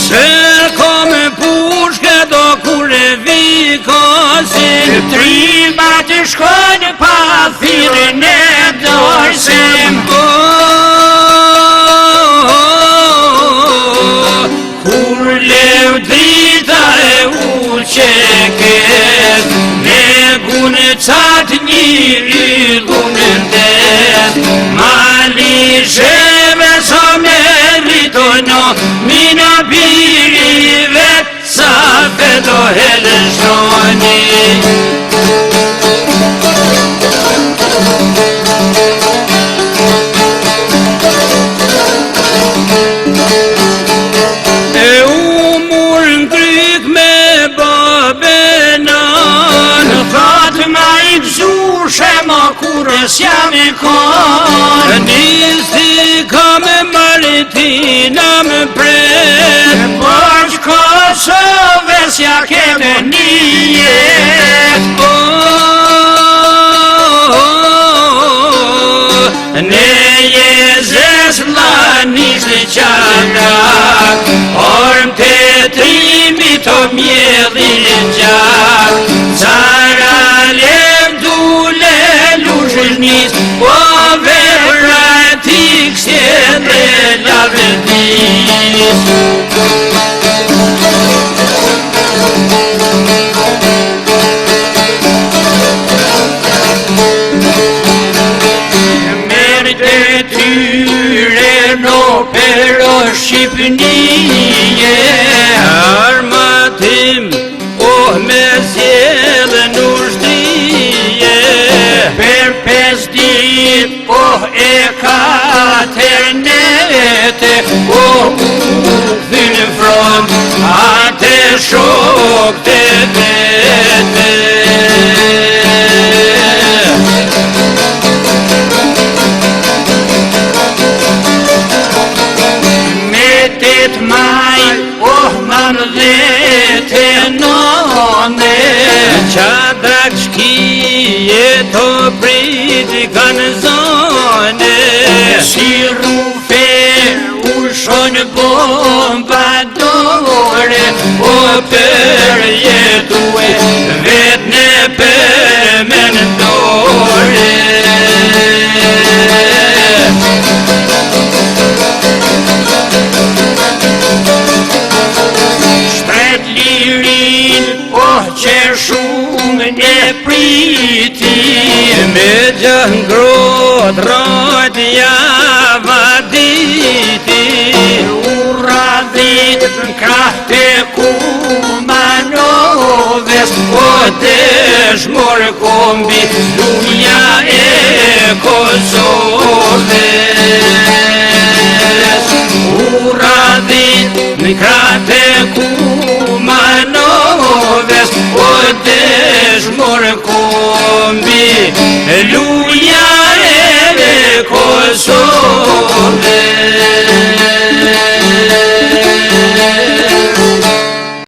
Se kom pushke do kur vikosim, Triba të shkojnë pa thirrën e dorësim. Kur lev drita e uqeket, me gunë qatë njëri gunë ndet, mali sheve sa me ritono, mina biri vet sa fedo helëshoni. E umur në kryk me babenan, Fatë ma I gëzushe ma kurës jam I konë. nisti ka me Maritina me pret, Por që Kosovës ja keme nijet. Ne jezes vlanisht në qanak, orm të trimi të mjedhin gjak, cara lem dule lushnis, po verratik se dhe lavdis. Pero Shqipënie armatim, me sjellë në ushtrie. Per 5 dit, e 4 nete, U këthin front, atë shok të vete. maj, man dhe të none. Qadrak shkije të priti kanë zone, Si rufe ushon bomba dore, për jetue vet në përmendore. Shpret lirin, që shumë ne priti, Me gjëngrot rotja vaditi, Uradhit në krahte Kumanoves, dëshmor kombi luja e Kosoves. Uradhit në krahte Kumanoves, dëshmor kombi luja e Kosoves.